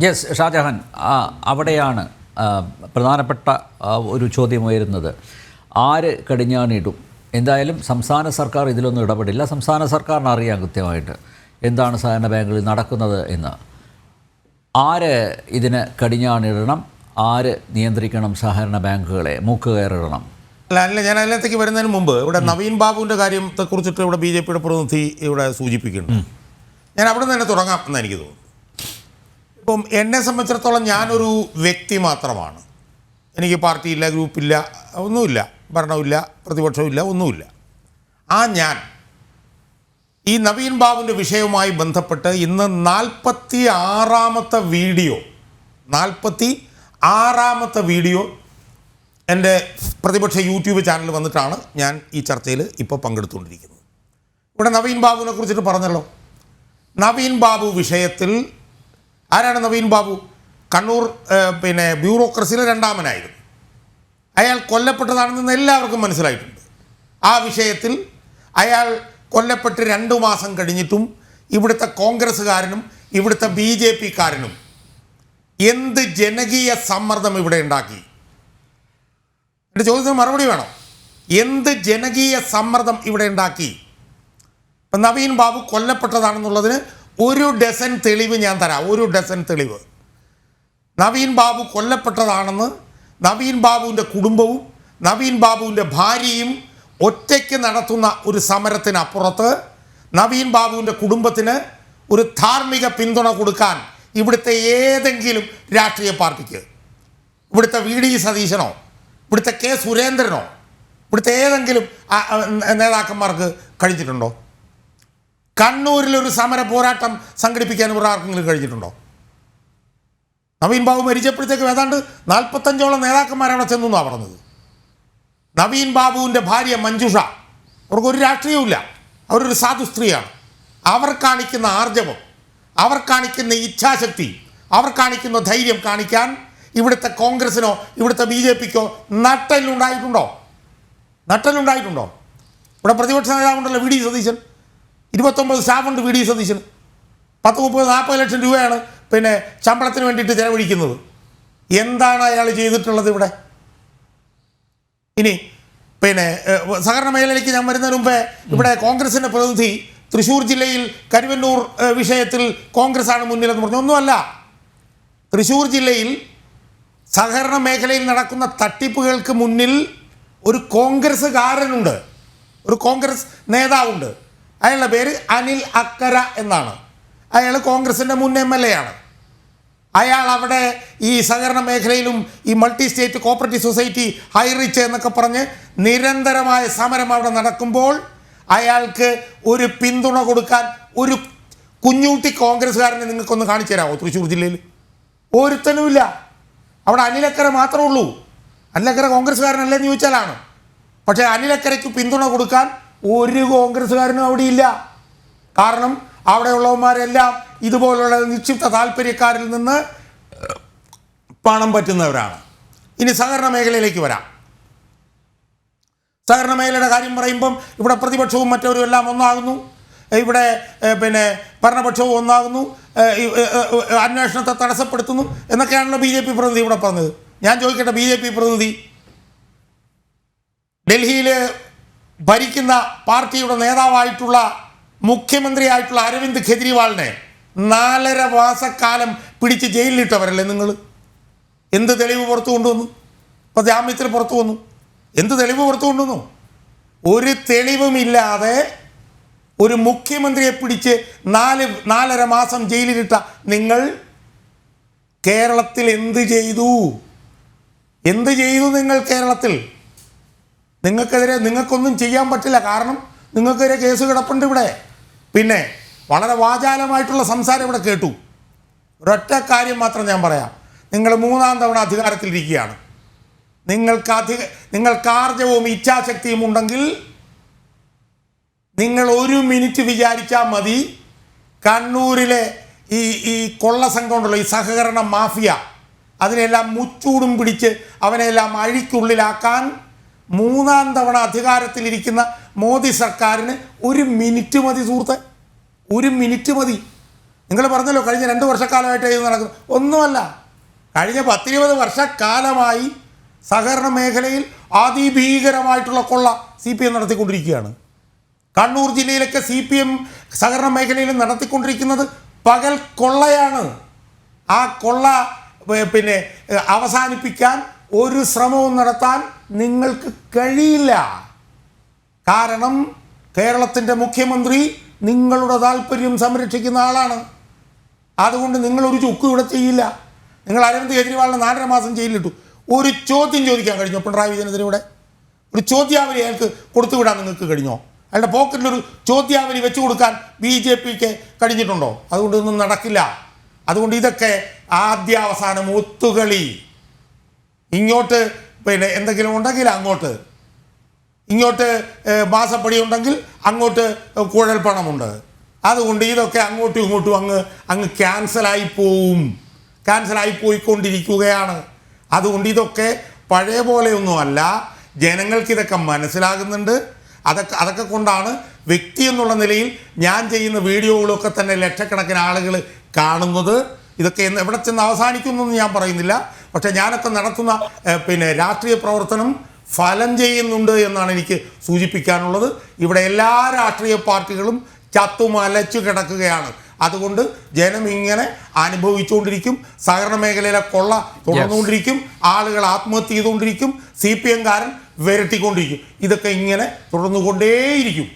Yes Shah Jahan, അവിടെയാണ് പ്രധാനപ്പെട്ട ഒരു ചോദ്യം ഉയരുന്നത്. ആര് കടിഞ്ഞാണിടും? എന്തായാലും സംസ്ഥാന സർക്കാർ ഇതിലൊന്നും ഇടപെടില്ല. സംസ്ഥാന സർക്കാരിന് അറിയാം കൃത്യമായിട്ട് എന്താണ് സഹകരണ ബാങ്കുകളിൽ നടക്കുന്നത് എന്ന്. ആര് ഇതിന് കടിഞ്ഞാണിടണം? ആര് നിയന്ത്രിക്കണം സഹകരണ ബാങ്കുകളെ? മൂക്ക് കയറിടണം? അല്ല, ഞാൻ അതിനകത്തേക്ക് വരുന്നതിന് മുമ്പ് ഇവിടെ നവീൻ ബാബുവിൻ്റെ കാര്യത്തെക്കുറിച്ചിട്ട് ഇവിടെ BJPയുടെ പ്രതിനിധി ഇവിടെ സൂചിപ്പിക്കുന്നുണ്ട്. ഞാൻ അവിടെ നിന്ന് തന്നെ തുടങ്ങാം എന്ന് എനിക്ക് തോന്നുന്നു. ഇപ്പം എന്നെ സംബന്ധിച്ചിടത്തോളം ഞാനൊരു വ്യക്തി മാത്രമാണ്. എനിക്ക് പാർട്ടിയില്ല, ഗ്രൂപ്പില്ല, ഒന്നുമില്ല, ഭരണമില്ല, പ്രതിപക്ഷമില്ല, ഒന്നുമില്ല. ഞാൻ ഈ നവീൻ ബാബുവിൻ്റെ വിഷയവുമായി ബന്ധപ്പെട്ട് ഇന്ന് 46ാമത്തെ വീഡിയോ എൻ്റെ പ്രതിപക്ഷ യൂട്യൂബ് ചാനലിൽ വന്നിട്ടാണ് ഞാൻ ഈ ചർച്ചയിൽ ഇപ്പോൾ പങ്കെടുത്തുകൊണ്ടിരിക്കുന്നത്. ഇവിടെ നവീൻ ബാബുവിനെ കുറിച്ചിട്ട് പറഞ്ഞല്ലോ. നവീൻ ബാബു വിഷയത്തിൽ ആരാണ് നവീൻ ബാബു? കണ്ണൂർ ബ്യൂറോക്രസിയിലെ രണ്ടാമനായിരുന്നു. അയാൾ കൊല്ലപ്പെട്ടതാണെന്ന് എല്ലാവർക്കും മനസ്സിലായിട്ടുണ്ട്. ആ വിഷയത്തിൽ അയാൾ കൊല്ലപ്പെട്ട് 2 മാസം കഴിഞ്ഞിട്ടും ഇവിടുത്തെ കോൺഗ്രസ്സുകാരനും ഇവിടുത്തെ BJPക്കാരനും എന്ത് ജനകീയ സമ്മർദ്ദം ഇവിടെ ഉണ്ടാക്കി? എൻ്റെ ചോദ്യത്തിന് മറുപടി വേണം. എന്ത് ജനകീയ സമ്മർദ്ദം ഇവിടെ ഉണ്ടാക്കി? നവീൻ ബാബു കൊല്ലപ്പെട്ടതാണെന്നുള്ളതിന് 1 ഡസൻ തെളിവ് ഞാൻ തരാം. 1 ഡസൻ തെളിവ്. നവീൻ ബാബു കൊല്ലപ്പെട്ടതാണെന്ന് നവീൻ ബാബുവിൻ്റെ കുടുംബവും നവീൻ ബാബുവിൻ്റെ ഭാര്യയും ഒറ്റയ്ക്ക് നടത്തുന്ന ഒരു സമരത്തിനപ്പുറത്ത് നവീൻ ബാബുവിൻ്റെ കുടുംബത്തിന് ഒരു ധാർമ്മിക പിന്തുണ കൊടുക്കാൻ ഇവിടുത്തെ ഏതെങ്കിലും രാഷ്ട്രീയ പാർട്ടിക്ക്, ഇവിടുത്തെ VD സതീശനോ ഇവിടുത്തെ K സുരേന്ദ്രനോ ഇവിടുത്തെ ഏതെങ്കിലും നേതാക്കന്മാർക്ക് കഴിഞ്ഞിട്ടുണ്ടോ? കണ്ണൂരിലൊരു സമര പോരാട്ടം സംഘടിപ്പിക്കാൻ ഇവിടെ ആർക്കെങ്കിലും കഴിഞ്ഞിട്ടുണ്ടോ? നവീൻ ബാബു മരിച്ചപ്പോഴത്തേക്കും ഏതാണ്ട് 45ഓളം നേതാക്കന്മാർ അവിടെ ചെന്നു എന്നാണ് പറഞ്ഞത്. നവീൻ ബാബുവിൻ്റെ ഭാര്യ മഞ്ജുഷ, അവർക്കൊരു രാഷ്ട്രീയവുമില്ല, അവരൊരു സാധു സ്ത്രീയാണ്. അവർ കാണിക്കുന്ന ആർജവം, അവർ കാണിക്കുന്ന ഇച്ഛാശക്തി, അവർ കാണിക്കുന്ന ധൈര്യം കാണിക്കാൻ ഇവിടുത്തെ കോൺഗ്രസിനോ ഇവിടുത്തെ BJPക്കോ നട്ടലുണ്ടായിട്ടുണ്ടോ? ഇവിടെ പ്രതിപക്ഷ നേതാവുണ്ടല്ലോ VD സതീശൻ. 29 സ്റ്റാഫുണ്ട് VD സതീശന്. 10-30-40 ലക്ഷം രൂപയാണ് ശമ്പളത്തിന് വേണ്ടിയിട്ട് ചെലവഴിക്കുന്നത്. എന്താണ് അയാൾ ചെയ്തിട്ടുള്ളത് ഇവിടെ? ഇനി സഹകരണ മേഖലയിലേക്ക് ഞാൻ വരുന്നതിന് മുമ്പേ ഇവിടെ കോൺഗ്രസിൻ്റെ പ്രതിനിധി തൃശ്ശൂർ ജില്ലയിൽ കരുവന്നൂർ വിഷയത്തിൽ കോൺഗ്രസ്സാണ് മുന്നിലെന്ന് പറഞ്ഞു. ഒന്നുമല്ല. തൃശ്ശൂർ ജില്ലയിൽ സഹകരണ മേഖലയിൽ നടക്കുന്ന തട്ടിപ്പുകൾക്ക് മുന്നിൽ ഒരു കോൺഗ്രസ്സുകാരനുണ്ട്, ഒരു കോൺഗ്രസ് നേതാവുണ്ട്. അയാളുടെ പേര് അനിൽ അക്കര എന്നാണ്. അയാൾ കോൺഗ്രസിൻ്റെ മുൻ MLA ആണ്. അയാൾ അവിടെ ഈ സഹകരണ മേഖലയിലും ഈ multi state cooperative society Highrich എന്നൊക്കെ പറഞ്ഞ് നിരന്തരമായ സമരം അവിടെ നടക്കുമ്പോൾ അയാൾക്ക് ഒരു പിന്തുണ കൊടുക്കാൻ ഒരു കുഞ്ഞൂട്ടി കോൺഗ്രസ്സുകാരനെ നിങ്ങൾക്കൊന്ന് കാണിച്ചു തരാമോ? തൃശ്ശൂർ ജില്ലയിൽ ഒരുത്തനുമില്ല. അവിടെ അനിലക്കര മാത്രമേ ഉള്ളൂ. അനിലക്കര കോൺഗ്രസ്സുകാരനല്ലേന്ന് ചോദിച്ചാലാണ്. പക്ഷേ അനിലക്കരയ്ക്ക് പിന്തുണ കൊടുക്കാൻ ഒരു കോൺഗ്രസ്സുകാരനും അവിടെ ഇല്ല. കാരണം അവിടെയുള്ളവന്മാരെല്ലാം ഇതുപോലുള്ള നിക്ഷിപ്ത താല്പര്യക്കാരിൽ നിന്ന് പണം പറ്റുന്നവരാണ്. ഇനി സഹകരണ മേഖലയിലേക്ക് വരാം. സഹകരണ മേഖലയുടെ കാര്യം പറയുമ്പം ഇവിടെ പ്രതിപക്ഷവും മറ്റവരും എല്ലാം ഒന്നാകുന്നു. ഇവിടെ ഭരണപക്ഷവും ഒന്നാകുന്നു, അന്വേഷണത്തെ തടസ്സപ്പെടുത്തുന്നു എന്നൊക്കെയാണല്ലോ BJP പ്രതിനിധി ഇവിടെ പറഞ്ഞത്. ഞാൻ ചോദിക്കട്ടെ, BJP പ്രതിനിധി ഡൽഹിയിൽ ഭരിക്കുന്ന പാർട്ടിയുടെ നേതാവായിട്ടുള്ള മുഖ്യമന്ത്രിയായിട്ടുള്ള അരവിന്ദ് കെജ്രിവാളിനെ 4.5 മാസക്കാലം പിടിച്ച് ജയിലിലിട്ടവരല്ലേ നിങ്ങൾ? എന്ത് തെളിവ് പുറത്തു കൊണ്ടുവന്നു? ഇപ്പോൾ ജാമ്യത്തിൽ പുറത്തു വന്നു. എന്ത് തെളിവ് പുറത്തു കൊണ്ടുവന്നു? ഒരു തെളിവുമില്ലാതെ ഒരു മുഖ്യമന്ത്രിയെ പിടിച്ച് 4.5 മാസം ജയിലിലിട്ട നിങ്ങൾ കേരളത്തിൽ എന്ത് ചെയ്തു? നിങ്ങൾ കേരളത്തിൽ? നിങ്ങൾക്കൊന്നും ചെയ്യാൻ പറ്റില്ല. കാരണം നിങ്ങൾക്കെതിരെ കേസ് കിടപ്പുണ്ട് ഇവിടെ. പിന്നെ വളരെ വാചാലമായിട്ടുള്ള സംസാരം ഇവിടെ കേട്ടു. ഒരൊറ്റ കാര്യം മാത്രം ഞാൻ പറയാം. നിങ്ങൾ 3ാം തവണ അധികാരത്തിലിരിക്കുകയാണ്. നിങ്ങൾക്ക് ആർജവും ഇച്ഛാശക്തിയും ഉണ്ടെങ്കിൽ നിങ്ങൾ 1 മിനിറ്റ് വിചാരിച്ചാൽ മതി. കണ്ണൂരിലെ ഈ കൊള്ള സംഘം ഉണ്ടല്ലോ, ഈ സഹകരണ മാഫിയ, അതിനെല്ലാം മുച്ചൂടും പിടിച്ച് അവനെല്ലാം അഴിക്കുള്ളിലാക്കാൻ 3ാം തവണ അധികാരത്തിലിരിക്കുന്ന മോദി സർക്കാരിന് 1 മിനിറ്റ് മതി സുഹൃത്തെ. 1 മിനിറ്റ് മതി. നിങ്ങൾ പറഞ്ഞല്ലോ കഴിഞ്ഞ 2 വർഷക്കാലമായിട്ട് ഇത് നടക്കുന്നു. ഒന്നുമല്ല, കഴിഞ്ഞ 10-20 വർഷക്കാലമായി സഹകരണ മേഖലയിൽ അതിഭീകരമായിട്ടുള്ള കൊള്ള CPM നടത്തിക്കൊണ്ടിരിക്കുകയാണ്. കണ്ണൂർ ജില്ലയിലൊക്കെ CPM സഹകരണ മേഖലയിൽ നടത്തിക്കൊണ്ടിരിക്കുന്നത് പകൽ കൊള്ളയാണ്. ആ കൊള്ള പിന്നെ അവസാനിപ്പിക്കാൻ ഒരു ശ്രമവും നടത്താൻ നിങ്ങൾക്ക് കഴിയില്ല. കാരണം കേരളത്തിൻ്റെ മുഖ്യമന്ത്രി നിങ്ങളുടെ താല്പര്യം സംരക്ഷിക്കുന്ന ആളാണ്. അതുകൊണ്ട് നിങ്ങളൊരു ചുക്കും ഇവിടെ ചെയ്യില്ല. നിങ്ങൾ അരവിന്ദ് കെജ്രിവാളിനെ 4.5 മാസം ജയിലിലിട്ടു. ഒരു ചോദ്യം ചോദിക്കാൻ കഴിഞ്ഞോ പിണറായി വിജയനെതിരെ? ഇവിടെ ഒരു ചോദ്യാവലി അയാൾക്ക് കൊടുത്തുവിടാൻ നിങ്ങൾക്ക് കഴിഞ്ഞോ? അയാളുടെ പോക്കറ്റിലൊരു ചോദ്യാവലി വെച്ചു കൊടുക്കാൻ BJPക്ക് കഴിഞ്ഞിട്ടുണ്ടോ? അതുകൊണ്ട് ഒന്നും നടക്കില്ല. അതുകൊണ്ട് ഇതൊക്കെ ആദ്യാവസാനം ഒത്തുകളി. ഇങ്ങോട്ട് പിന്നെ എന്തെങ്കിലും ഉണ്ടെങ്കിൽ അങ്ങോട്ട്, ഇങ്ങോട്ട് മാസപ്പടി ഉണ്ടെങ്കിൽ അങ്ങോട്ട് കുഴൽ പണമുണ്ട്. അതുകൊണ്ട് ഇതൊക്കെ അങ്ങോട്ടും ഇങ്ങോട്ടും അങ്ങ് ക്യാൻസലായി പോയിക്കൊണ്ടിരിക്കുകയാണ്. അതുകൊണ്ട് ഇതൊക്കെ പഴയ പോലെയൊന്നുമല്ല. ജനങ്ങൾക്കിതൊക്കെ മനസ്സിലാകുന്നുണ്ട്. അതൊക്കെ കൊണ്ടാണ് വ്യക്തി എന്നുള്ള നിലയിൽ ഞാൻ ചെയ്യുന്ന വീഡിയോകളൊക്കെ തന്നെ ലക്ഷക്കണക്കിന് ആളുകൾ കാണുന്നത്. ഇതൊക്കെ എവിടെ ചെന്ന് അവസാനിക്കുന്നൊന്നും ഞാൻ പറയുന്നില്ല. പക്ഷേ ഞാനൊക്കെ നടത്തുന്ന പിന്നെ രാഷ്ട്രീയ പ്രവർത്തനം ഫലം ചെയ്യുന്നുണ്ട് എന്നാണ് എനിക്ക് സൂചിപ്പിക്കാനുള്ളത്. ഇവിടെ എല്ലാ രാഷ്ട്രീയ പാർട്ടികളും ചത്തുമലച്ചു കിടക്കുകയാണ്. അതുകൊണ്ട് ജനം ഇങ്ങനെ അനുഭവിച്ചുകൊണ്ടിരിക്കും. സഹകരണ മേഖലയിലെ കൊള്ള തുടർന്നുകൊണ്ടിരിക്കും. ആളുകൾ ആത്മഹത്യ ചെയ്തുകൊണ്ടിരിക്കും. CPM കാരൻ വിരട്ടിക്കൊണ്ടിരിക്കും. ഇതൊക്കെ ഇങ്ങനെ തുടർന്നുകൊണ്ടേയിരിക്കും.